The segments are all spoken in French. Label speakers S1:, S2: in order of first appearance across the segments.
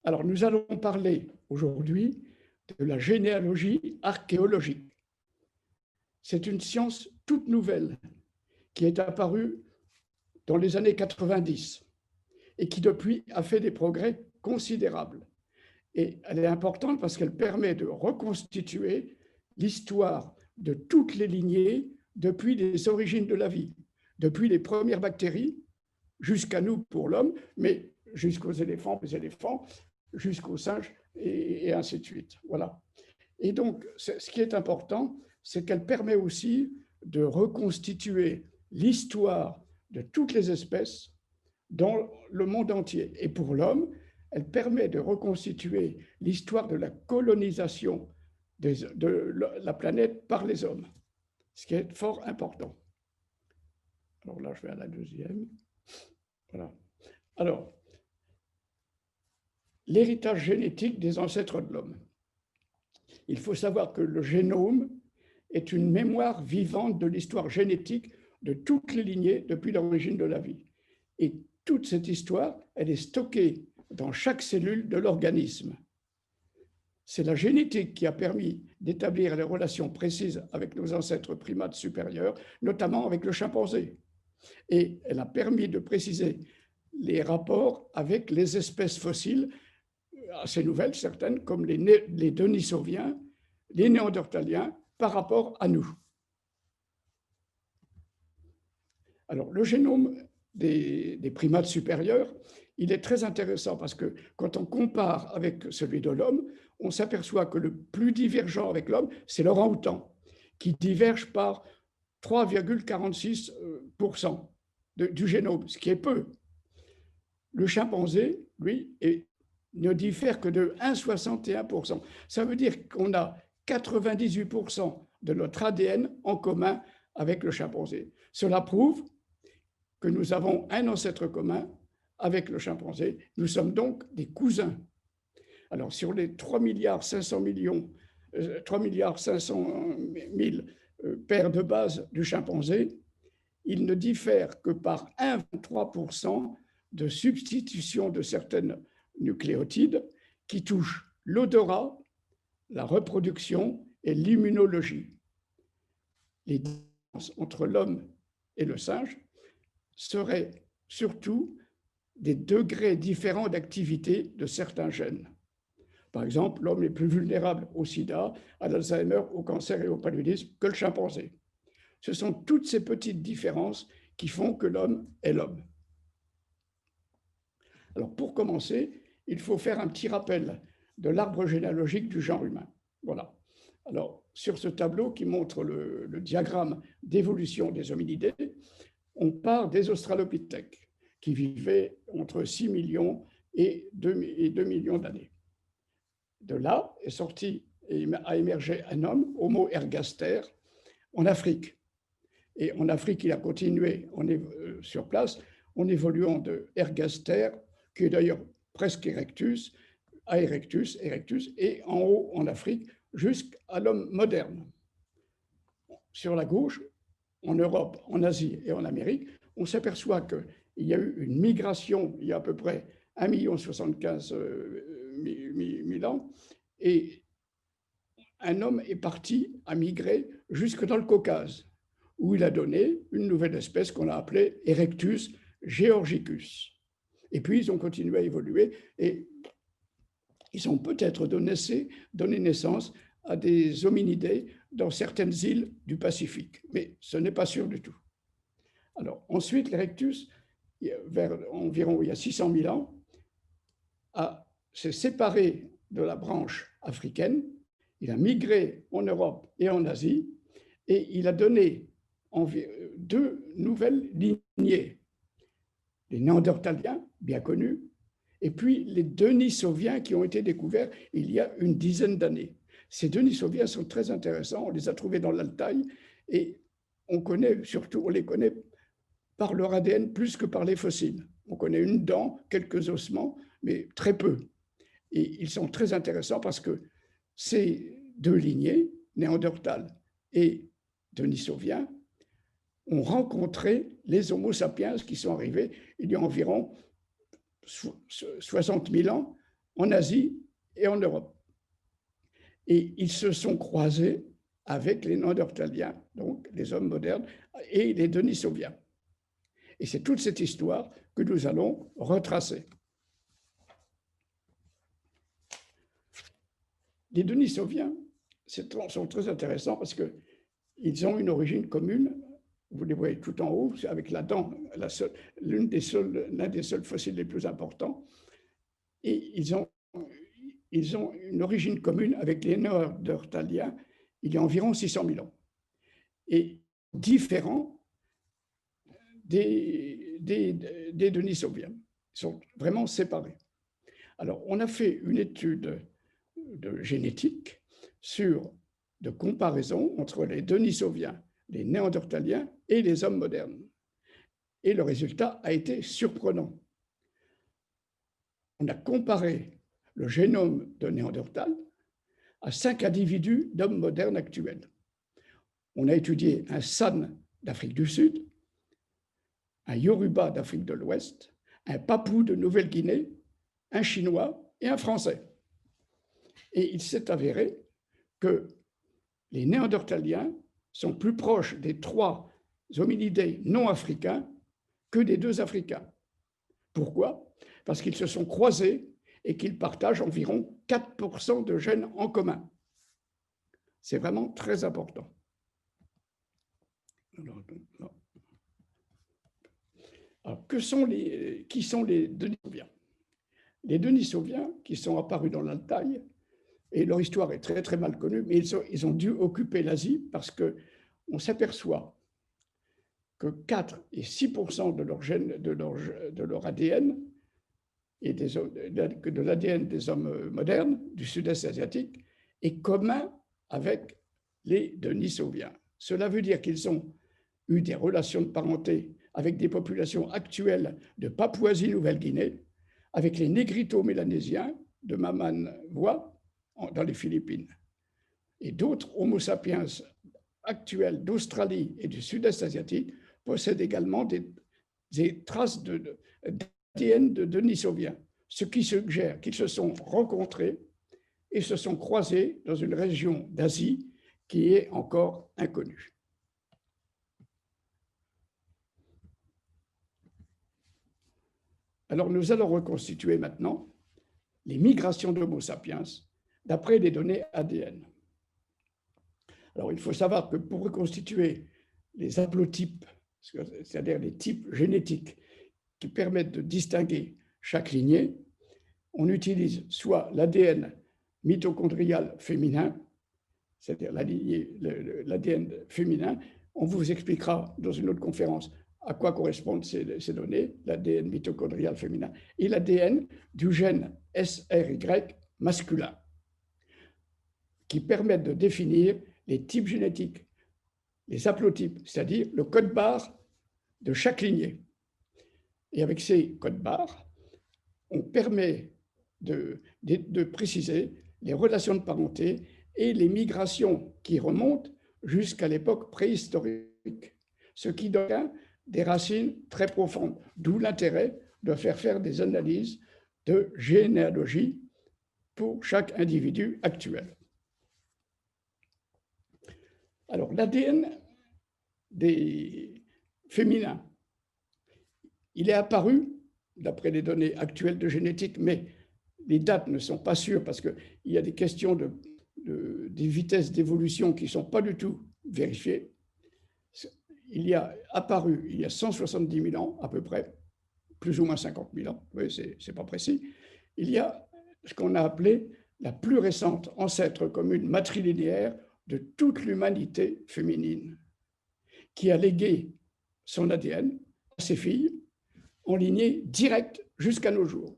S1: Alors, nous allons parler aujourd'hui de la généalogie archéologique. C'est une science toute nouvelle qui est apparue dans les années 90 et qui depuis a fait des progrès considérables. Et elle est importante parce qu'elle permet de reconstituer l'histoire de toutes les lignées depuis les origines de la vie, depuis les premières bactéries jusqu'à nous pour l'homme, mais jusqu'aux éléphants, les éléphants, jusqu'aux singes et ainsi de suite. Voilà. Et donc, ce qui est important, c'est qu'elle permet aussi de reconstituer l'histoire de toutes les espèces dans le monde entier. Et pour l'homme, elle permet de reconstituer l'histoire de la colonisation de la planète par les hommes, ce qui est fort important. Alors là, je vais à la deuxième. Voilà. Alors, l'héritage génétique des ancêtres de l'homme. Il faut savoir que le génome est une mémoire vivante de l'histoire génétique de toutes les lignées depuis l'origine de la vie. Et toute cette histoire, elle est stockée dans chaque cellule de l'organisme. C'est la génétique qui a permis d'établir les relations précises avec nos ancêtres primates supérieurs, notamment avec le chimpanzé. Et elle a permis de préciser les rapports avec les espèces fossiles, assez nouvelles certaines, comme les Denisoviens, les Néandertaliens, par rapport à nous. Alors, le génome des primates supérieurs, il est très intéressant parce que quand on compare avec celui de l'homme, on s'aperçoit que le plus divergent avec l'homme, c'est l'orang-outan, qui diverge par 3,46% du génome, ce qui est peu. Le chimpanzé, lui, ne diffère que de 1,61%. Ça veut dire qu'on a 98% de notre ADN en commun avec le chimpanzé. Cela prouve que nous avons un ancêtre commun avec le chimpanzé. Nous sommes donc des cousins. Alors, sur les 3,5 milliards 000 paires de base du chimpanzé, il ne diffère que par 1,3% de substitution de certaines nucléotides qui touchent l'odorat, la reproduction et l'immunologie. Les différences entre l'homme et le singe seraient surtout des degrés différents d'activité de certains gènes. Par exemple, l'homme est plus vulnérable au sida, à l'Alzheimer, au cancer et au paludisme que le chimpanzé. Ce sont toutes ces petites différences qui font que l'homme est l'homme. Alors, pour commencer, il faut faire un petit rappel de l'arbre généalogique du genre humain. Voilà. Alors, sur ce tableau qui montre le diagramme d'évolution des hominidés, on part des australopithèques qui vivaient entre 6 millions et 2 millions d'années. De là est sorti et a émergé un homme, Homo ergaster, en Afrique. Et en Afrique, il a continué sur place en évoluant de ergaster, qui est d'ailleurs presque erectus, à erectus, et en haut en Afrique, jusqu'à l'homme moderne. Sur la gauche, en Europe, en Asie et en Amérique, on s'aperçoit qu'il y a eu une migration il y a à peu près 1,75 million ans, et un homme est parti, a migré jusque dans le Caucase, où il a donné une nouvelle espèce qu'on a appelée Erectus georgicus. Et puis, ils ont continué à évoluer et ils ont peut-être donné naissance à des hominidés dans certaines îles du Pacifique, mais ce n'est pas sûr du tout. Alors, ensuite, l'Erectus, vers environ il y a 600 000 ans, s'est séparé de la branche africaine, il a migré en Europe et en Asie, et il a donné deux nouvelles lignées. Les Néandertaliens, bien connus, et puis les Denisoviens qui ont été découverts il y a une dizaine d'années. Ces Denisoviens sont très intéressants, on les a trouvés dans l'Altaï, et on les connaît par leur ADN plus que par les fossiles. On connaît une dent, quelques ossements, mais très peu. Et ils sont très intéressants parce que ces deux lignées, Néandertal et Denisovien, ont rencontré les Homo sapiens qui sont arrivés il y a environ 60 000 ans en Asie et en Europe. Et ils se sont croisés avec les Néandertaliens, donc les hommes modernes, et les Denisoviens. Et c'est toute cette histoire que nous allons retracer. Les Denisoviens sont très intéressants parce qu'ils ont une origine commune. Vous les voyez tout en haut, avec la dent, l'un des seuls fossiles les plus importants. Et ils ont une origine commune avec les Néandertaliens il y a environ 600 000 ans. Et différents des Denisoviens. Ils sont vraiment séparés. Alors, on a fait une étude de génétique de comparaison entre les Denisoviens, les Néandertaliens et les hommes modernes. Et le résultat a été surprenant. On a comparé le génome de Néandertal à 5 individus d'hommes modernes actuels. On a étudié un San d'Afrique du Sud, un Yoruba d'Afrique de l'Ouest, un Papou de Nouvelle-Guinée, un Chinois et un Français. Et il s'est avéré que les Néandertaliens sont plus proches des 3 hominidés non africains que des 2 Africains. Pourquoi? Parce qu'ils se sont croisés et qu'ils partagent environ 4% de gènes en commun. C'est vraiment très important. Alors, qui sont les Denisoviens? Les Denisoviens qui sont apparus dans l'Altaï, et leur histoire est très très mal connue, mais ils ont dû occuper l'Asie parce qu'on s'aperçoit que 4 et 6% de leur gène, de leur ADN et de l'ADN des hommes modernes du sud-est asiatique est commun avec les Denisoviens. Cela veut dire qu'ils ont eu des relations de parenté avec des populations actuelles de Papouasie-Nouvelle-Guinée, avec les Négrito-mélanésiens de Mamanoa dans les Philippines. Et d'autres Homo sapiens actuels d'Australie et du sud-est asiatique possèdent également des traces d'ADN de Denisoviens, ce qui suggère qu'ils se sont rencontrés et se sont croisés dans une région d'Asie qui est encore inconnue. Alors, nous allons reconstituer maintenant les migrations d'Homo sapiens d'après les données ADN. Alors, il faut savoir que pour reconstituer les haplotypes, c'est-à-dire les types génétiques qui permettent de distinguer chaque lignée, on utilise soit l'ADN mitochondrial féminin, c'est-à-dire l'ADN féminin. On vous expliquera dans une autre conférence à quoi correspondent ces données, l'ADN mitochondrial féminin, et l'ADN du gène SRY masculin, qui permettent de définir les types génétiques, les haplotypes, c'est-à-dire le code barre de chaque lignée. Et avec ces codes barres, on permet de préciser les relations de parenté et les migrations qui remontent jusqu'à l'époque préhistorique, ce qui donne des racines très profondes, d'où l'intérêt de faire des analyses de généalogie pour chaque individu actuel. Alors, l'ADN des féminins, il est apparu, d'après les données actuelles de génétique, mais les dates ne sont pas sûres parce qu'il y a des questions des vitesses d'évolution qui ne sont pas du tout vérifiées. Il y a apparu, il y a 170 000 ans à peu près, plus ou moins 50 000 ans, oui, c'est pas précis, il y a ce qu'on a appelé la plus récente ancêtre commune matrilinéaire de toute l'humanité féminine, qui a légué son ADN à ses filles en lignée directe jusqu'à nos jours.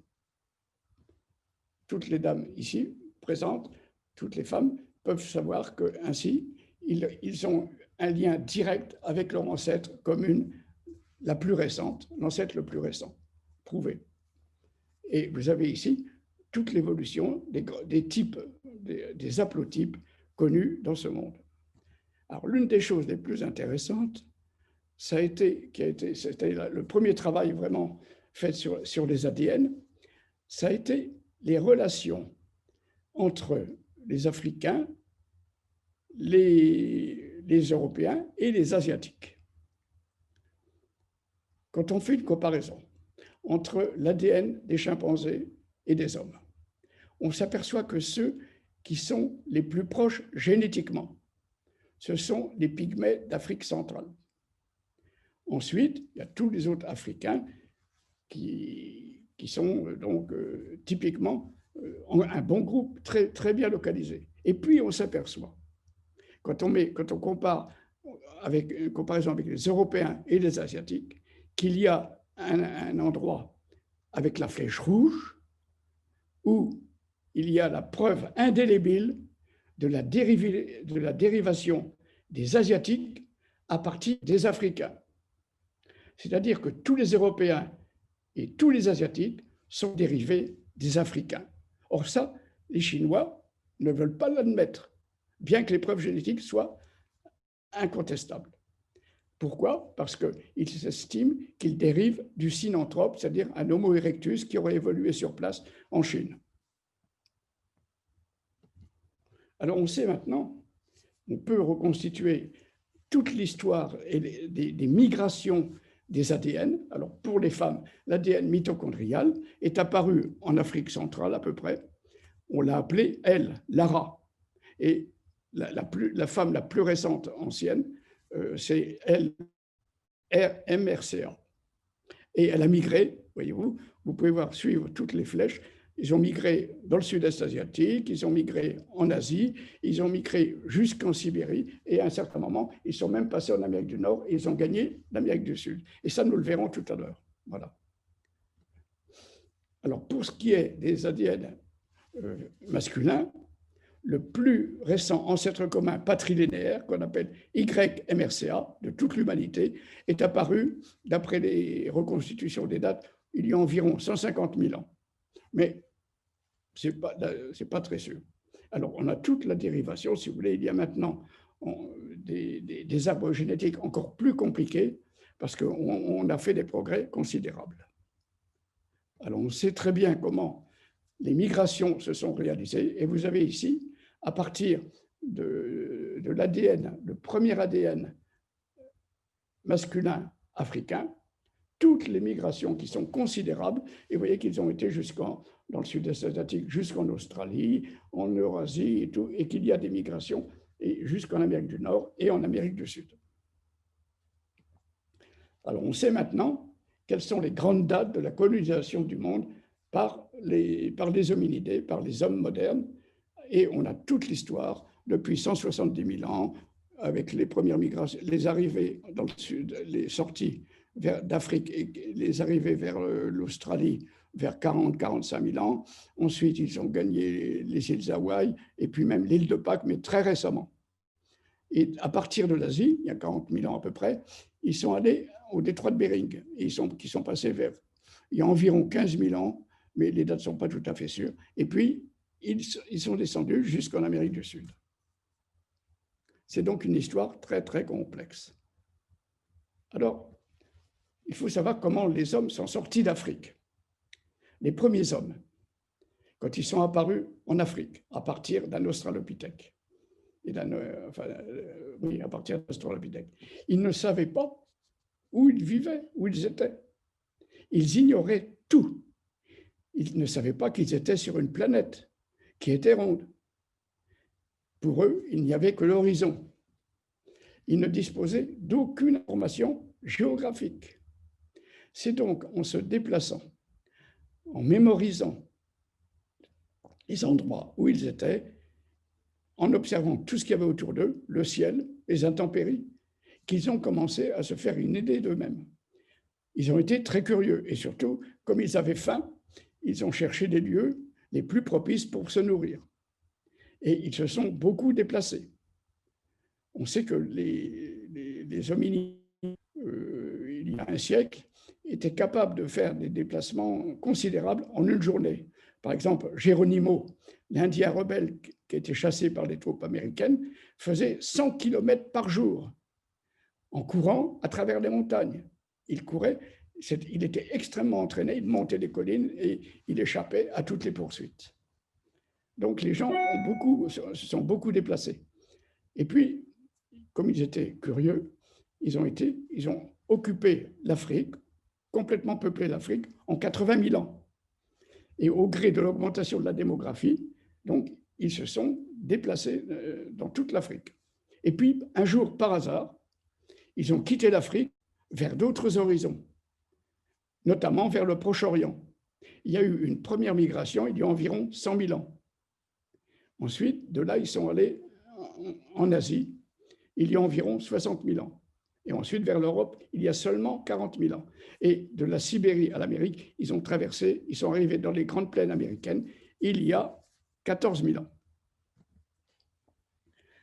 S1: Toutes les dames ici présentes, toutes les femmes peuvent savoir qu'ainsi, ils ont un lien direct avec leur ancêtre commune la plus récente, l'ancêtre le plus récent, prouvé. Et vous avez ici toute l'évolution des types, des haplotypes connus dans ce monde. Alors, l'une des choses les plus intéressantes, c'était le premier travail vraiment fait sur les ADN, ça a été les relations entre les Africains, les Européens et les Asiatiques. Quand on fait une comparaison entre l'ADN des chimpanzés et des hommes, on s'aperçoit que ceux qui sont les plus proches génétiquement, ce sont les pygmées d'Afrique centrale. Ensuite, il y a tous les autres Africains qui sont donc typiquement un bon groupe, très, très bien localisé. Et puis, on s'aperçoit, quand on compare avec une comparaison avec les Européens et les Asiatiques, qu'il y a un endroit avec la flèche rouge où il y a la preuve indélébile de la dérivation des Asiatiques à partir des Africains. C'est-à-dire que tous les Européens et tous les Asiatiques sont dérivés des Africains. Or ça, les Chinois ne veulent pas l'admettre, bien que les preuves génétiques soient incontestables. Pourquoi? Parce qu'ils estiment qu'ils dérivent du Sinanthrope, c'est-à-dire un Homo erectus qui aurait évolué sur place en Chine. Alors on sait maintenant, on peut reconstituer toute l'histoire des migrations des ADN. Alors pour les femmes, l'ADN mitochondrial est apparu en Afrique centrale à peu près. On l'a appelé, elle, Lara. Et la femme la plus récente ancienne, c'est elle, MRCA. Et elle a migré, voyez-vous, vous pouvez voir, suivre toutes les flèches. Ils ont migré dans le sud-est asiatique, ils ont migré en Asie, ils ont migré jusqu'en Sibérie, et à un certain moment, ils sont même passés en Amérique du Nord et ils ont gagné l'Amérique du Sud. Et ça, nous le verrons tout à l'heure. Voilà. Alors, pour ce qui est des ADN masculins, le plus récent ancêtre commun patrilinéaire, qu'on appelle YMRCA, de toute l'humanité, est apparu, d'après les reconstitutions des dates, il y a environ 150 000 ans. Mais ce n'est pas très sûr. Alors, on a toute la dérivation, si vous voulez. Il y a maintenant des arbres génétiques encore plus compliqués parce qu'on a fait des progrès considérables. Alors, on sait très bien comment les migrations se sont réalisées. Et vous avez ici, à partir de l'ADN, le premier ADN masculin africain, toutes les migrations qui sont considérables, et vous voyez qu'ils ont été dans le sud-est asiatique, jusqu'en Australie, en Eurasie et tout, et qu'il y a des migrations jusqu'en Amérique du Nord et en Amérique du Sud. Alors on sait maintenant quelles sont les grandes dates de la colonisation du monde par les hominidés, par les hommes modernes, et on a toute l'histoire depuis 170 000 ans, avec les premières migrations, les arrivées dans le sud, les sorties d'Afrique et les arrivées vers l'Australie vers 40-45 000 ans. Ensuite, ils ont gagné les îles Hawaï et puis même l'île de Pâques, mais très récemment. Et à partir de l'Asie, il y a 40 000 ans à peu près, ils sont allés au détroit de Bering, qui sont passés vers, il y a environ 15 000 ans, mais les dates ne sont pas tout à fait sûres. Et puis, ils sont descendus jusqu'en Amérique du Sud. C'est donc une histoire très, très complexe. Alors, il faut savoir comment les hommes sont sortis d'Afrique. Les premiers hommes, quand ils sont apparus en Afrique, à partir d'un australopithèque, à partir d'un australopithèque, ils ne savaient pas où ils vivaient, où ils étaient. Ils ignoraient tout. Ils ne savaient pas qu'ils étaient sur une planète qui était ronde. Pour eux, il n'y avait que l'horizon. Ils ne disposaient d'aucune information géographique. C'est donc en se déplaçant, en mémorisant les endroits où ils étaient, en observant tout ce qu'il y avait autour d'eux, le ciel, les intempéries, qu'ils ont commencé à se faire une idée d'eux-mêmes. Ils ont été très curieux et surtout, comme ils avaient faim, ils ont cherché des lieux les plus propices pour se nourrir. Et ils se sont beaucoup déplacés. On sait que les hominines, il y a un siècle, étaient capables de faire des déplacements considérables en une journée. Par exemple, Geronimo, l'Indien rebelle qui était chassé par les troupes américaines, faisait 100 km par jour en courant à travers les montagnes. Il courait il était extrêmement entraîné, il montait des collines et il échappait à toutes les poursuites. Donc les gens se sont beaucoup déplacés. Et puis, comme ils étaient curieux, ils ont occupé l'Afrique, complètement peuplé l'Afrique, en 80 000 ans. Et au gré de l'augmentation de la démographie, donc, ils se sont déplacés dans toute l'Afrique. Et puis, un jour, par hasard, ils ont quitté l'Afrique vers d'autres horizons, notamment vers le Proche-Orient. Il y a eu une première migration il y a environ 100 000 ans. Ensuite, de là, ils sont allés en Asie, il y a environ 60 000 ans. Et ensuite, vers l'Europe, il y a seulement 40 000 ans. Et de la Sibérie à l'Amérique, ils ont traversé, ils sont arrivés dans les grandes plaines américaines, il y a 14 000 ans.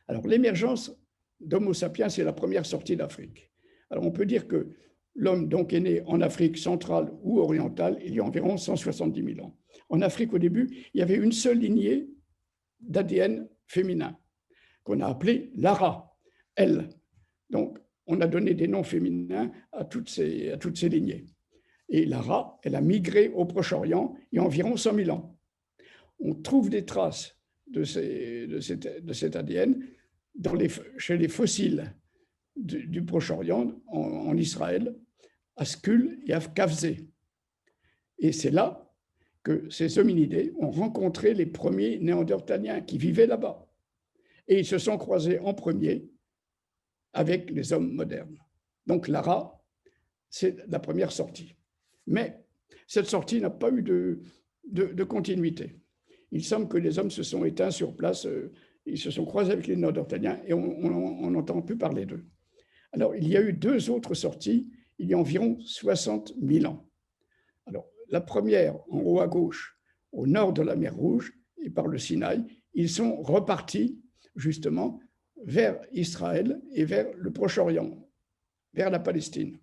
S1: Alors, l'émergence d'Homo sapiens, c'est la première sortie d'Afrique. Alors, on peut dire que l'homme donc est né en Afrique centrale ou orientale il y a environ 170 000 ans. En Afrique, au début, il y avait une seule lignée d'ADN féminin qu'on a appelée Lara, elle. Donc, on a donné des noms féminins à toutes ces lignées. Et Lara, elle a migré au Proche-Orient il y a environ 100 000 ans. On trouve des traces de cet ADN chez les fossiles du Proche-Orient, en Israël, à Skul et à Kafzé. Et c'est là que ces hominidés ont rencontré les premiers néandertaliens qui vivaient là-bas. Et ils se sont croisés en premier avec les hommes modernes. Donc Lara, c'est la première sortie. Mais cette sortie n'a pas eu de continuité. Il semble que les hommes se sont éteints sur place, ils se sont croisés avec les néandertaliens et on n'entend plus parler d'eux. Alors, il y a eu deux autres sorties il y a environ 60 000 ans. Alors, la première, en haut à gauche, au nord de la mer Rouge et par le Sinaï, ils sont repartis justement vers Israël et vers le Proche-Orient, vers la Palestine.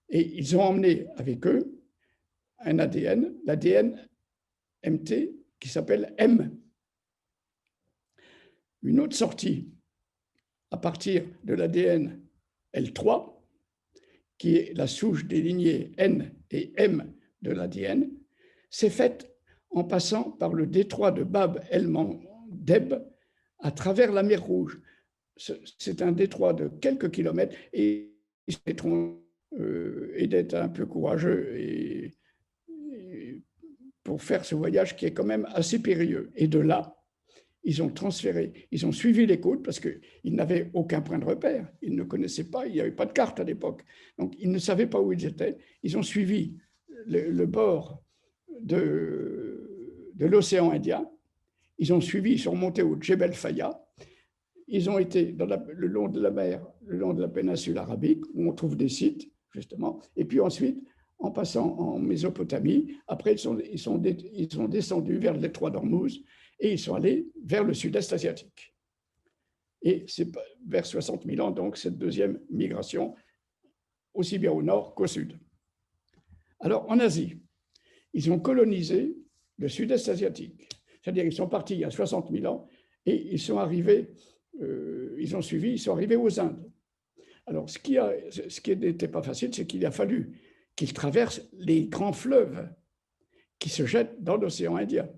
S1: Et ils ont emmené avec eux un ADN, l'ADN MT, qui s'appelle M. Une autre sortie à partir de l'ADN L3, qui est la souche des lignées N et M de l'ADN, s'est faite en passant par le détroit de Bab el-Mandeb à travers la mer Rouge. C'est un détroit de quelques kilomètres et d'être un peu courageux pour faire ce voyage qui est quand même assez périlleux. Et de là, ils ont transféré, ils ont suivi les côtes parce qu'ils n'avaient aucun point de repère. Ils ne connaissaient pas, il n'y avait pas de carte à l'époque. Donc, ils ne savaient pas où ils étaient. Ils ont suivi le bord de l'océan Indien. Ils ont suivi, ils sont montés au Djebel Faya. Ils ont été le long de la mer, le long de la péninsule arabique, où on trouve des sites, justement. Et puis ensuite, en passant en Mésopotamie, après, ils sont descendus vers le détroit d'Ormuz et ils sont allés vers le sud-est asiatique. Et c'est vers 60 000 ans, donc, cette deuxième migration, aussi bien au nord qu'au sud. Alors, en Asie, ils ont colonisé le sud-est asiatique. C'est-à-dire qu'ils sont partis il y a 60 000 ans et ils sont arrivés, ils sont arrivés aux Indes. Alors, ce qui n'était pas facile, c'est qu'il a fallu qu'ils traversent les grands fleuves qui se jettent dans l'océan Indien.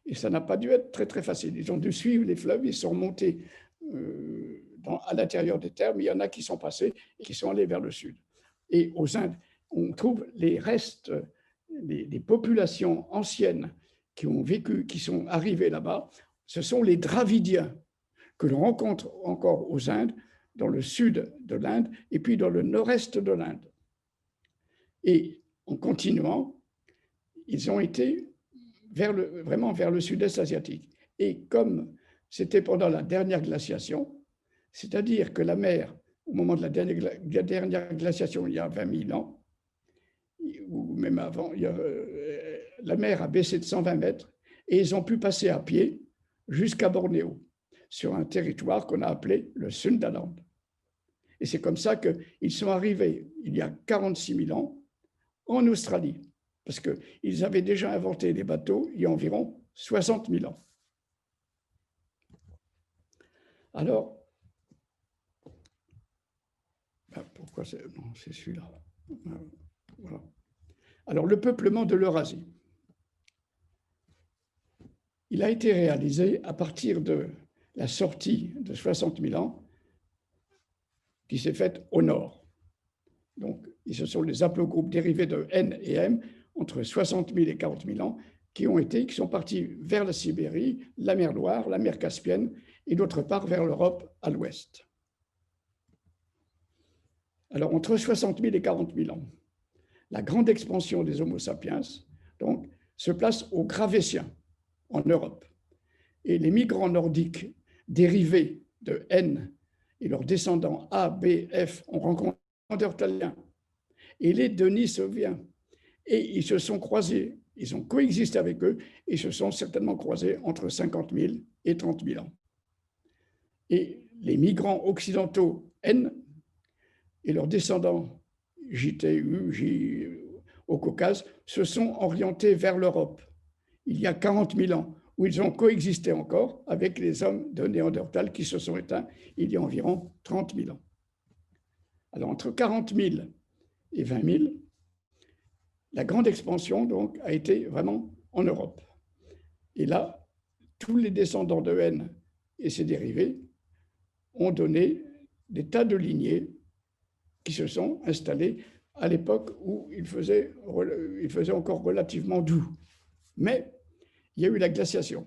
S1: Et ça n'a pas dû être très, très facile. Ils ont dû suivre les fleuves, ils sont montés à l'intérieur des terres, mais il y en a qui sont passés et qui sont allés vers le sud. Et aux Indes, on trouve les restes des populations anciennes qui ont vécu, qui sont arrivées là-bas. Ce sont les Dravidiens que l'on rencontre encore aux Indes, dans le sud de l'Inde et puis dans le nord-est de l'Inde. Et en continuant, ils ont été vraiment vers le sud-est asiatique. Et comme c'était pendant la dernière glaciation, c'est-à-dire que la mer, au moment de la dernière glaciation, il y a 20 000 ans, ou même avant, la mer a baissé de 120 mètres et ils ont pu passer à pied jusqu'à Bornéo, sur un territoire qu'on a appelé le Sundaland. Et c'est comme ça qu'ils sont arrivés, il y a 46 000 ans, en Australie, parce qu'ils avaient déjà inventé les bateaux il y a environ 60 000 ans. Alors, pourquoi c'est celui-là? Voilà. Alors, le peuplement de l'Eurasie, il a été réalisé à partir de la sortie de 60 000 ans qui s'est faite au nord. Donc, ce sont les haplogroupes dérivés de N et M entre 60 000 et 40 000 ans qui sont partis vers la Sibérie, la mer Noire, la mer Caspienne et d'autre part vers l'Europe à l'ouest. Alors, entre 60 000 et 40 000 ans, la grande expansion des Homo sapiens donc, se place au Gravétien, en Europe. Et les migrants nordiques dérivés de N et leurs descendants A, B, F ont rencontré les Néandertaliens et les Denisoviens. Et ils se sont croisés, ils ont coexisté avec eux et se sont certainement croisés entre 50 000 et 30 000 ans. Et les migrants occidentaux N et leurs descendants JTU, au Caucase, se sont orientés vers l'Europe il y a 40 000 ans, où ils ont coexisté encore avec les hommes de Néandertal qui se sont éteints il y a environ 30 000 ans. Alors, entre 40 000 et 20 000, la grande expansion donc, a été vraiment en Europe. Et là, tous les descendants de N et ses dérivés ont donné des tas de lignées qui se sont installées à l'époque où il faisait encore relativement doux. Mais il y a eu la glaciation.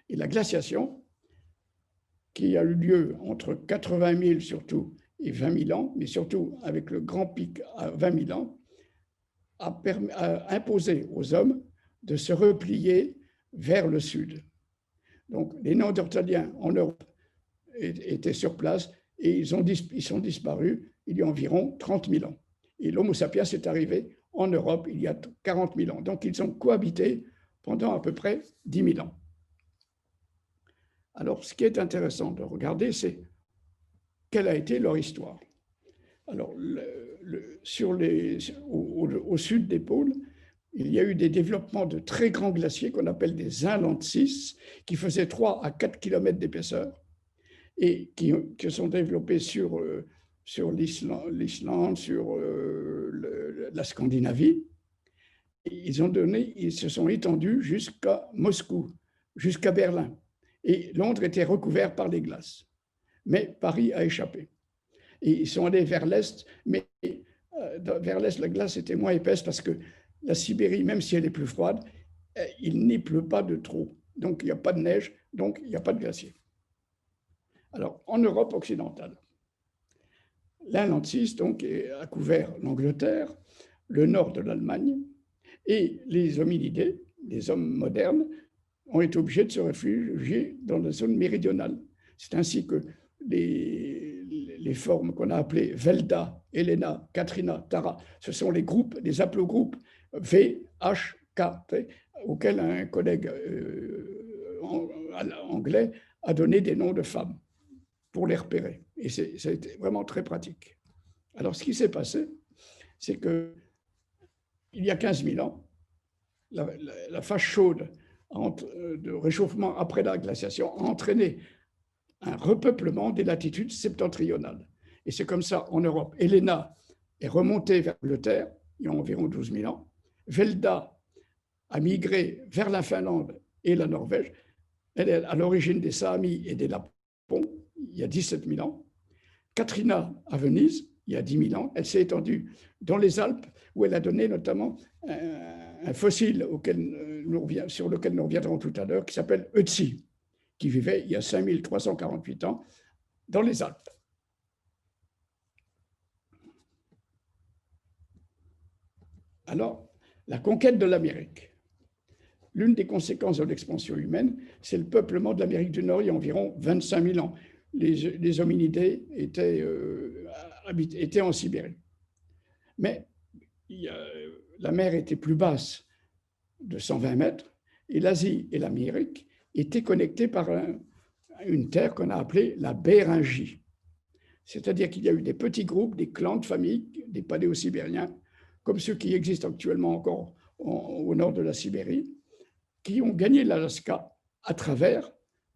S1: Et la glaciation, qui a eu lieu entre 80 000 surtout et 20 000 ans, mais surtout avec le grand pic à 20 000 ans, a imposé aux hommes de se replier vers le sud. Donc, les Néandertaliens en Europe étaient sur place et ils sont disparus il y a environ 30 000 ans. Et l'Homo sapiens est arrivé en Europe il y a 40 000 ans. Donc, ils ont cohabité pendant à peu près 10 000 ans. Alors, ce qui est intéressant de regarder, c'est quelle a été leur histoire. Alors, au sud des pôles, il y a eu des développements de très grands glaciers qu'on appelle des inlandssis, qui faisaient 3 à 4 km d'épaisseur et qui sont développés sur l'Islande, sur la Scandinavie. Et ils se sont étendus jusqu'à Moscou, jusqu'à Berlin. Et Londres était recouvert par les glaces. Mais Paris a échappé. Et ils sont allés vers l'Est, mais vers l'Est, la glace était moins épaisse parce que la Sibérie, même si elle est plus froide, il n'y pleut pas de trop. Donc, il n'y a pas de neige, donc il n'y a pas de glacier. Alors, en Europe occidentale, l'Inlandssis donc, a couvert l'Angleterre, le nord de l'Allemagne, et les hominidés, les hommes modernes, ont été obligés de se réfugier dans la zone méridionale. C'est ainsi que les formes qu'on a appelées Velda, Helena, Katrina, Tara, ce sont les groupes, les haplogroupes V, H, K, auxquels un collègue anglais a donné des noms de femmes pour les repérer. Et ça a été vraiment très pratique. Alors, ce qui s'est passé, c'est que il y a 15 000 ans, la phase chaude de réchauffement après la glaciation a entraîné un repeuplement des latitudes septentrionales. Et c'est comme ça en Europe. Helena est remontée vers l'Angleterre, il y a environ 12 000 ans. Velda a migré vers la Finlande et la Norvège. Elle est à l'origine des Saamis et des Lapons, il y a 17 000 ans. Katrina à Venise, il y a 10 000 ans. Elle s'est étendue dans les Alpes, où elle a donné notamment un fossile sur lequel nous reviendrons tout à l'heure, qui s'appelle Ötzi, qui vivait il y a 5348 ans dans les Alpes. Alors, la conquête de l'Amérique. L'une des conséquences de l'expansion humaine, c'est le peuplement de l'Amérique du Nord il y a environ 25 000 ans. Les hominidés étaient en Sibérie. Mais la mer était plus basse de 120 mètres et l'Asie et l'Amérique étaient connectées par une terre qu'on a appelée la Béringie. C'est-à-dire qu'il y a eu des petits groupes, des clans de famille, des paléosibériens, comme ceux qui existent actuellement encore au nord de la Sibérie, qui ont gagné l'Alaska à travers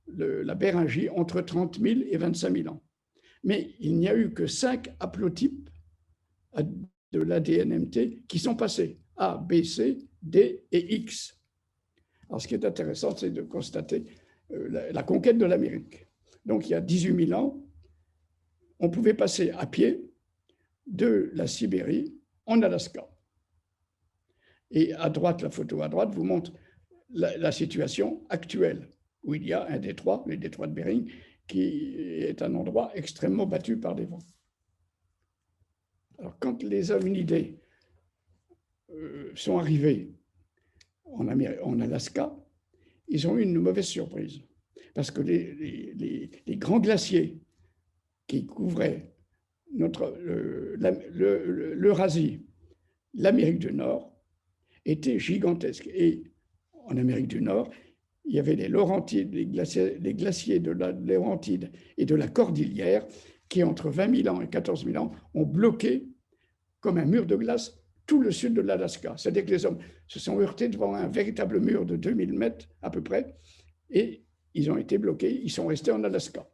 S1: la Béringie entre 30 000 et 25 000 ans. Mais il n'y a eu que 5 haplotypes de l'ADN-MT qui sont passés, A, B, C, D et X. Alors, ce qui est intéressant, c'est de constater la conquête de l'Amérique. Donc, il y a 18 000 ans, on pouvait passer à pied de la Sibérie en Alaska. Et à droite, la photo à droite vous montre la situation actuelle, où il y a un détroit, le détroit de Bering, qui est un endroit extrêmement battu par des vents. Alors, quand les hominidés sont arrivés en Alaska, ils ont eu une mauvaise surprise. Parce que les grands glaciers qui couvraient l'Eurasie, l'Amérique du Nord, étaient gigantesques. Et en Amérique du Nord, il y avait les Laurentides, les glaciers de la Laurentide et de la Cordillère qui, entre 20 000 ans et 14 000 ans, ont bloqué comme un mur de glace tout le sud de l'Alaska. C'est-à-dire que les hommes se sont heurtés devant un véritable mur de 2000 mètres à peu près et ils ont été bloqués, ils sont restés en Alaska.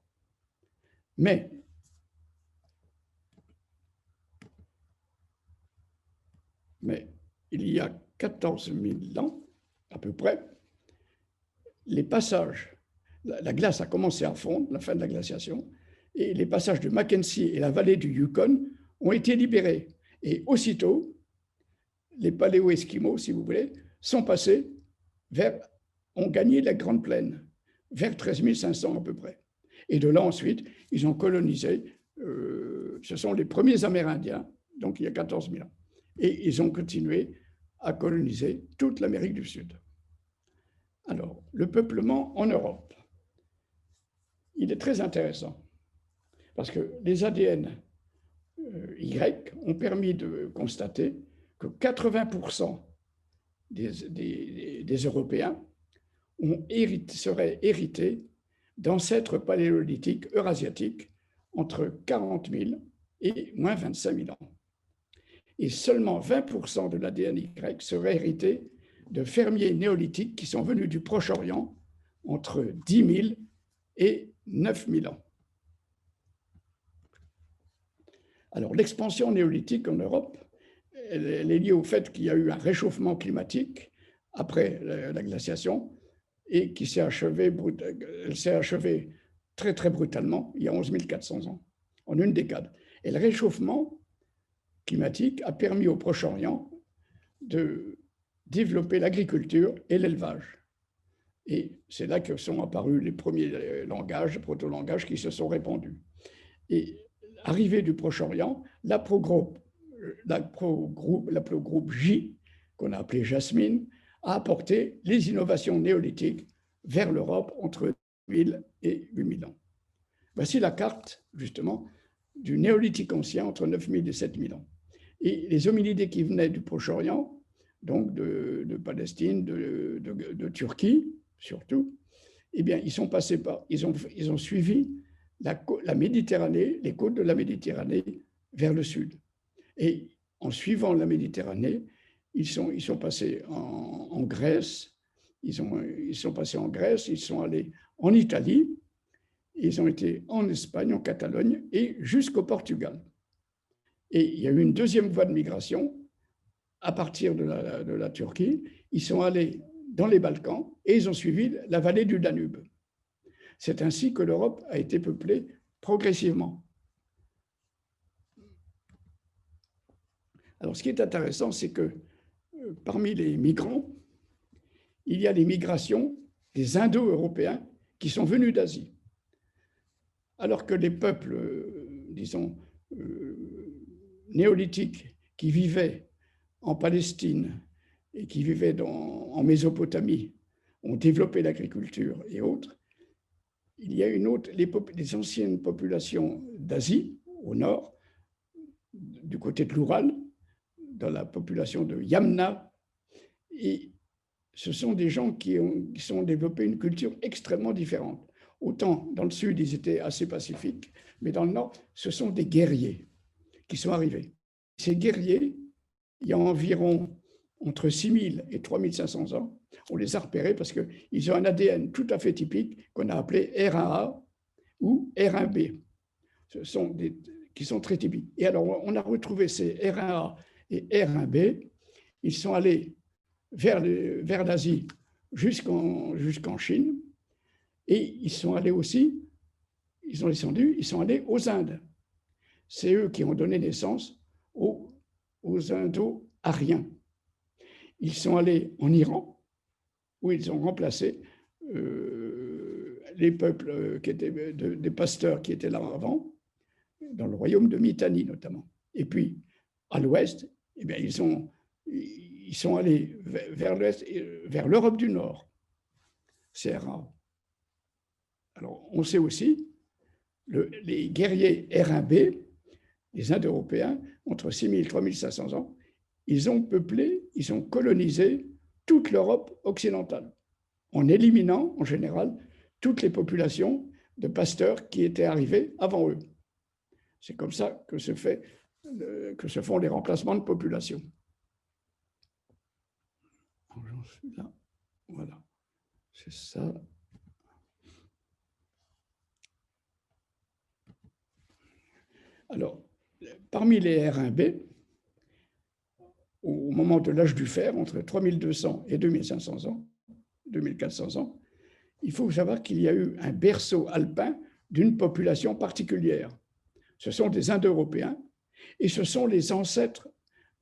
S1: Mais il y a 14 000 ans, à peu près, les passages, la glace a commencé à fondre, la fin de la glaciation, et les passages de Mackenzie et la vallée du Yukon ont été libérés. Et aussitôt, les paléo-esquimaux, si vous voulez, sont passés ont gagné la Grande Plaine, vers 13 500 à peu près. Et de là ensuite, ils ont colonisé, ce sont les premiers Amérindiens, donc il y a 14 000 ans. Et ils ont continué à coloniser toute l'Amérique du Sud. Alors, le peuplement en Europe, il est très intéressant parce que les ADN Y ont permis de constater que 80% des Européens seraient hérités d'ancêtres paléolithiques eurasiatiques entre 40 000 et moins 25 000 ans. Et seulement 20% de l'ADN Y serait hérité de fermiers néolithiques qui sont venus du Proche-Orient entre 10 000 et 9 000 ans. Alors, l'expansion néolithique en Europe, elle est liée au fait qu'il y a eu un réchauffement climatique après la glaciation et qui s'est achevée très, très brutalement, il y a 11 400 ans, en une décade. Et le réchauffement climatique a permis au Proche-Orient de développer l'agriculture et l'élevage. Et c'est là que sont apparus les premiers langages, proto-langages qui se sont répandus. Et arrivée du Proche-Orient, l'aplogroupe J, qu'on a appelé Jasmine, a apporté les innovations néolithiques vers l'Europe entre 1000 et 8000 ans. Voici la carte, justement, du néolithique ancien entre 9000 et 7000 ans. Et les hominidés qui venaient du Proche-Orient, donc de Palestine, de Turquie surtout, eh bien, ils ont suivi la Méditerranée, les côtes de la Méditerranée vers le sud. Et en suivant la Méditerranée, ils sont passés en Grèce, ils sont passés en Grèce, ils sont allés en Italie, ils ont été en Espagne, en Catalogne et jusqu'au Portugal. Et il y a eu une deuxième voie de migration à partir de la Turquie. Ils sont allés dans les Balkans et ils ont suivi la vallée du Danube. C'est ainsi que l'Europe a été peuplée progressivement. Alors, ce qui est intéressant, c'est que parmi les migrants, il y a les migrations des Indo-Européens qui sont venus d'Asie. Alors que les peuples, disons, néolithiques qui vivaient en Palestine et qui vivaient en Mésopotamie ont développé l'agriculture et autres, il y a les anciennes populations d'Asie, au nord, du côté de l'Oural, dans la population de Yamna, et ce sont des gens qui ont développé une culture extrêmement différente. Autant dans le sud, ils étaient assez pacifiques, mais dans le nord, ce sont des guerriers qui sont arrivés. Ces guerriers, il y a environ entre 6000 et 3500 ans, on les a repérés parce qu'ils ont un ADN tout à fait typique qu'on a appelé R1A ou R1B. Ce sont qui sont très typiques. Et alors, on a retrouvé ces R1A et R1b, ils sont allés vers l'Asie jusqu'en Chine, et ils sont allés aussi, ils ont descendu, ils sont allés aux Indes. C'est eux qui ont donné naissance aux Indo-Ariens. Ils sont allés en Iran, où ils ont remplacé les peuples qui étaient des pasteurs qui étaient là avant, dans le royaume de Mitanni notamment. Et puis, à l'ouest, eh bien, ils sont allés vers l'ouest, vers l'Europe du Nord. C'est rare. Alors, on sait aussi, les guerriers R1b, les Indo-Européens, entre 6000 et 3500 ans, ils ont peuplé, ils ont colonisé toute l'Europe occidentale, en éliminant, en général, toutes les populations de pasteurs qui étaient arrivés avant eux. C'est comme ça que se font les remplacements de population. J'en suis là. Voilà. C'est ça. Alors, parmi les R1b, au moment de l'âge du fer, entre 3200 et 2500 ans, 2400 ans, il faut savoir qu'il y a eu un berceau alpin d'une population particulière. Ce sont des Indo-Européens et ce sont les ancêtres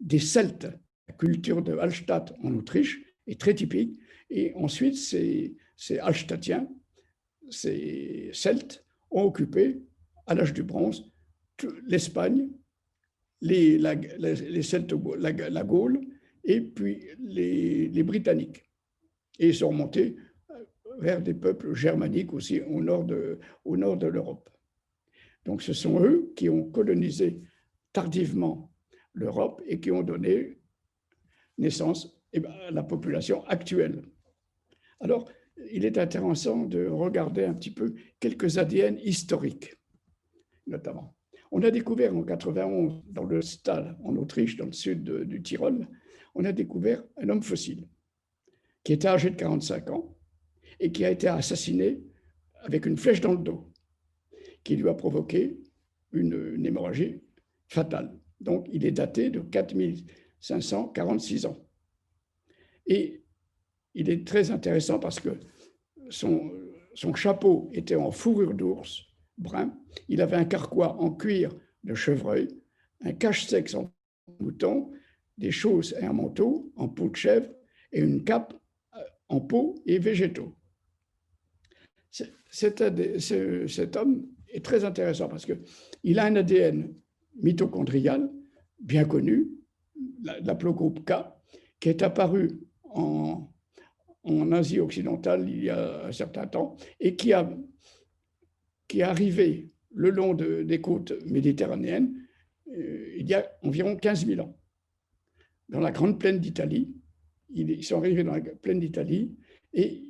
S1: des Celtes. La culture de Hallstatt en Autriche est très typique. Et ensuite, ces Hallstattiens, ces Celtes, ont occupé, à l'âge du bronze, l'Espagne, les Celtes, la Gaule, et puis les Britanniques. Et ils sont remontés vers des peuples germaniques aussi au nord de l'Europe. Donc ce sont eux qui ont colonisé tardivement l'Europe et qui ont donné naissance à la population actuelle. Alors, il est intéressant de regarder un petit peu quelques ADN historiques, notamment. On a découvert en 91, dans le Stahl, en Autriche, dans le sud du Tyrol, on a découvert un homme fossile qui était âgé de 45 ans et qui a été assassiné avec une flèche dans le dos, qui lui a provoqué une hémorragie fatale. Donc, il est daté de 4546 ans. Et il est très intéressant parce que son chapeau était en fourrure d'ours brun, il avait un carquois en cuir de chevreuil, un cache-sexe en mouton, des chausses et un manteau en peau de chèvre et une cape en peau et végétaux. Cet homme est très intéressant parce qu'il a un ADN mitochondrial bien connu, l'aplogroupe K, qui est apparu en Asie occidentale il y a un certain temps et qui est arrivé le long des côtes méditerranéennes il y a environ 15 000 ans. Dans la grande plaine d'Italie, ils sont arrivés dans la plaine d'Italie et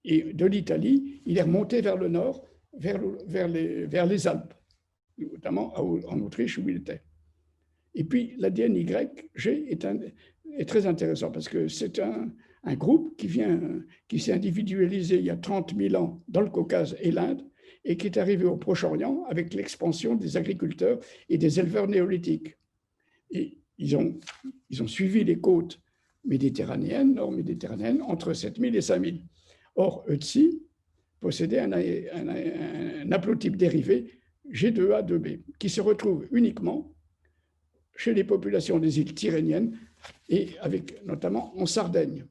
S1: de l'Italie, il est remonté vers le nord, vers les Alpes, notamment en Autriche où il était. Et puis l'ADN YG est très intéressant parce que c'est un groupe qui s'est individualisé il y a 30 000 ans dans le Caucase et l'Inde et qui est arrivé au Proche-Orient avec l'expansion des agriculteurs et des éleveurs néolithiques. Et ils ont suivi les côtes méditerranéennes, nord-méditerranéennes, entre 7000 et 5000. Or, Ötzi possédait un haplotype dérivé G2A2B qui se retrouve uniquement chez les populations des îles Tyrrhéniennes et notamment en Sardaigne,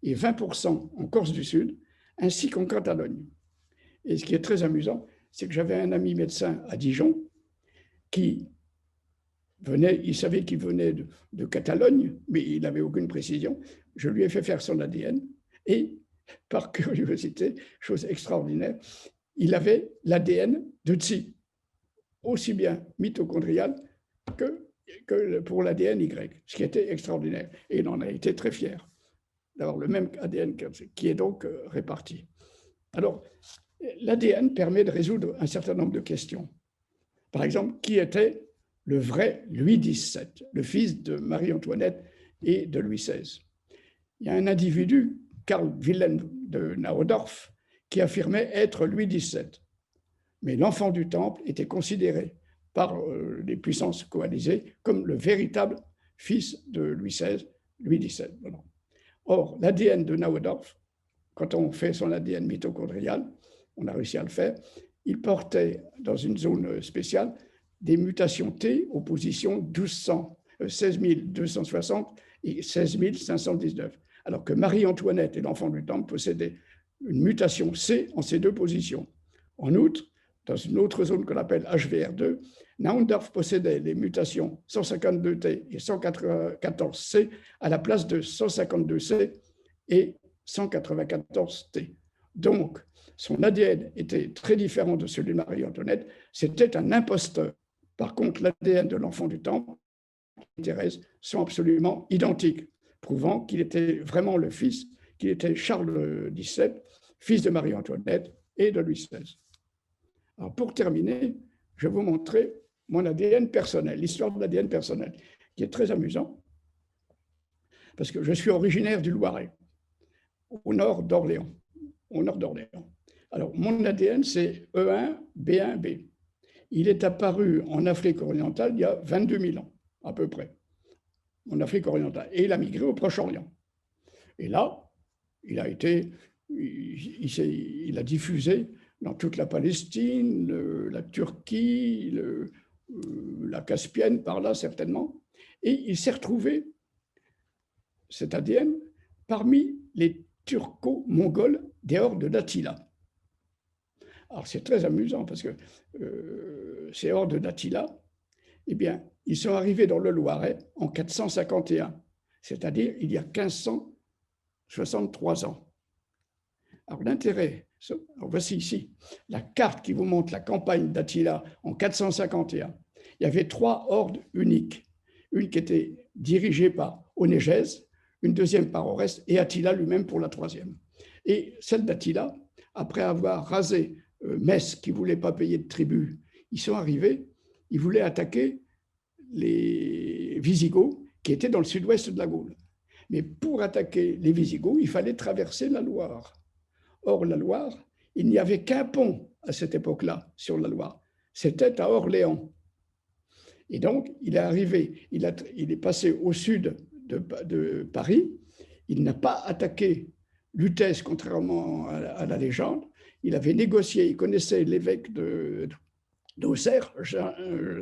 S1: et 20% en Corse du Sud, ainsi qu'en Catalogne. Et ce qui est très amusant, c'est que j'avais un ami médecin à Dijon qui il savait qu'il venait de Catalogne, mais il n'avait aucune précision. Je lui ai fait faire son ADN et, par curiosité, chose extraordinaire, il avait l'ADN de Tzi, aussi bien mitochondrial que pour l'ADN Y, ce qui était extraordinaire. Et il en a été très fier d'avoir le même ADN qui est donc réparti. Alors, l'ADN permet de résoudre un certain nombre de questions. Par exemple, qui était le vrai Louis XVII, le fils de Marie-Antoinette et de Louis XVI? Il y a un individu, Karl Wilhelm de Naundorf, qui affirmait être Louis XVII. Mais l'enfant du Temple était considéré par les puissances coalisées comme le véritable fils de Louis XVI, Louis XVII. Voilà. Or, l'ADN de Naundorf, quand on fait son ADN mitochondrial, on a réussi à le faire, il portait dans une zone spéciale des mutations T aux positions 16 260 et 16 519, alors que Marie-Antoinette et l'enfant du temple possédaient une mutation C en ces deux positions. En outre, dans une autre zone qu'on appelle HVR2, Naundorf possédait les mutations 152T et 194C à la place de 152C et 194T. Donc, son ADN était très différent de celui de Marie-Antoinette. C'était un imposteur. Par contre, l'ADN de l'enfant du temple et Thérèse sont absolument identiques, prouvant qu'il était vraiment le fils, qu'il était Charles XVII, fils de Marie-Antoinette et de Louis XVI. Alors, pour terminer, je vais vous montrer mon ADN personnel, l'histoire de l'ADN personnel, qui est très amusant, parce que je suis originaire du Loiret, au nord d'Orléans. Alors, mon ADN, c'est E1B1B. Il est apparu en Afrique orientale il y a 22 000 ans, à peu près, en Afrique orientale. Et il a migré au Proche-Orient. Et là, il a diffusé dans toute la Palestine, la Turquie, la Caspienne, par là certainement. Et il s'est retrouvé, cet ADN, parmi les turco-mongols des hordes d'Attila. Alors c'est très amusant parce que ces hordes d'Attila, eh bien, ils sont arrivés dans le Loiret en 451, c'est-à-dire il y a 1563 ans. Alors l'intérêt, voici ici la carte qui vous montre la campagne d'Attila en 451. Il y avait 3 hordes uniques, une qui était dirigée par Onégèse, une deuxième par Oreste et Attila lui-même pour la 3e. Et celle d'Attila, après avoir rasé Metz qui ne voulait pas payer de tribut, ils sont arrivés, ils voulaient attaquer les Visigoths qui étaient dans le sud-ouest de la Gaule. Mais pour attaquer les Visigoths, il fallait traverser la Loire. Or, la Loire, il n'y avait qu'un pont à cette époque-là sur la Loire. C'était à Orléans. Et donc, il est arrivé, il est passé au sud de Paris. Il n'a pas attaqué Lutèce, contrairement à la légende. Il avait négocié, il connaissait l'évêque d'Auxerre,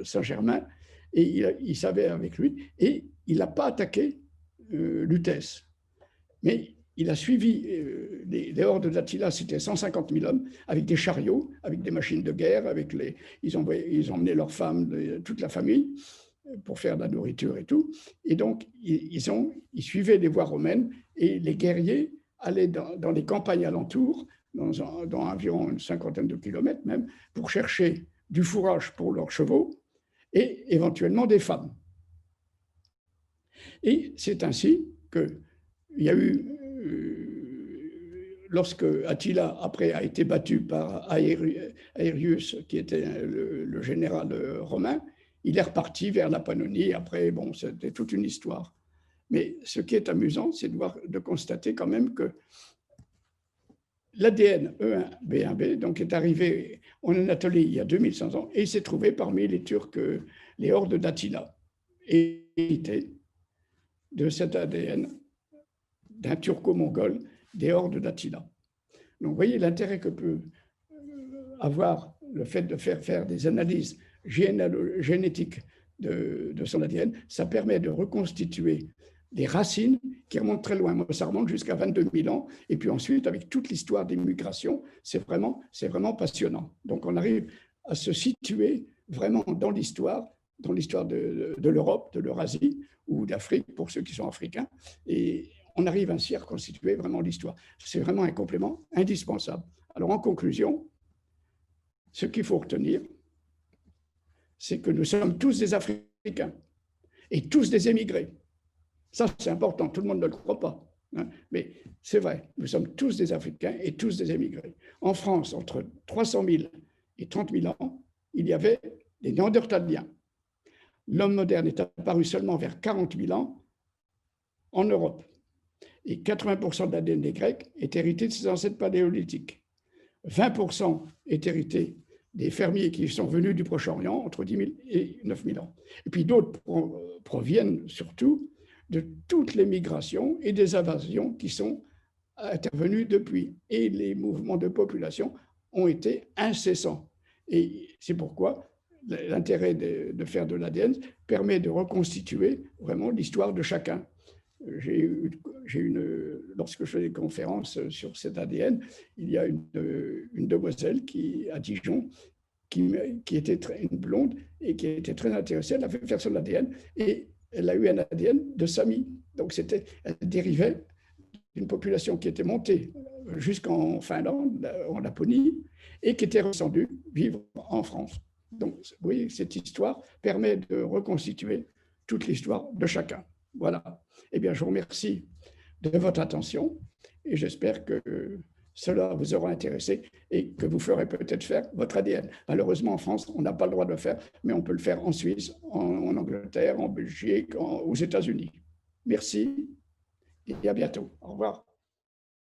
S1: Saint-Germain, et il savait avec lui, et il n'a pas attaqué Lutèce. Mais il a suivi les hordes d'Attila, c'était 150 000 hommes, avec des chariots, avec des machines de guerre, ils emmenaient leurs femmes, toute la famille, pour faire de la nourriture et tout. Et donc, ils suivaient les voies romaines, et les guerriers allaient dans les campagnes alentours, dans environ une cinquantaine de kilomètres même, pour chercher du fourrage pour leurs chevaux et éventuellement des femmes. Et c'est ainsi qu'il y a eu, lorsque Attila, après, a été battu par Aerius, qui était le général romain, il est reparti vers la Pannonie. Après, bon, c'était toute une histoire. Mais ce qui est amusant, c'est de constater quand même que l'ADN E1B1B donc, est arrivé en Anatolie il y a 2500 ans et il s'est trouvé parmi les Turcs, les hordes d'Attila, hérité de cet ADN d'un turco-mongol des hordes d'Attila. Donc, vous voyez l'intérêt que peut avoir le fait de faire des analyses génétiques de son ADN. Ça permet de reconstituer des racines qui remontent très loin. Moi, ça remonte jusqu'à 22 000 ans. Et puis ensuite, avec toute l'histoire des migrations, c'est vraiment passionnant. Donc, on arrive à se situer vraiment dans l'histoire de l'Europe, de l'Eurasie ou d'Afrique, pour ceux qui sont africains. Et on arrive ainsi à reconstituer vraiment l'histoire. C'est vraiment un complément indispensable. Alors, en conclusion, ce qu'il faut retenir, c'est que nous sommes tous des Africains et tous des émigrés. Ça, c'est important, tout le monde ne le croit pas. Hein, mais c'est vrai, nous sommes tous des Africains et tous des émigrés. En France, entre 300 000 et 30 000 ans, il y avait des Néandertaliens. L'homme moderne est apparu seulement vers 40 000 ans en Europe. Et 80% de l'ADN des Grecs est hérité de ses ancêtres paléolithiques. 20% est hérité des fermiers qui sont venus du Proche-Orient entre 10 000 et 9 000 ans. Et puis d'autres proviennent surtout de toutes les migrations et des invasions qui sont intervenues depuis. Et les mouvements de population ont été incessants. Et c'est pourquoi l'intérêt de faire de l'ADN permet de reconstituer vraiment l'histoire de chacun. Lorsque je fais des conférences sur cet ADN, il y a une demoiselle à Dijon qui était une blonde et qui était très intéressée. Elle a fait faire son ADN et elle a eu un ADN de Sami. Donc elle dérivait d'une population qui était montée jusqu'en Finlande, en Laponie, et qui était descendue vivre en France. Donc, vous voyez, cette histoire permet de reconstituer toute l'histoire de chacun. Voilà. Eh bien, je vous remercie de votre attention et j'espère que cela vous aura intéressé et que vous ferez peut-être faire votre ADN. Malheureusement, en France, on n'a pas le droit de le faire, mais on peut le faire en Suisse, en Angleterre, en Belgique, aux États-Unis. Merci et à bientôt. Au revoir.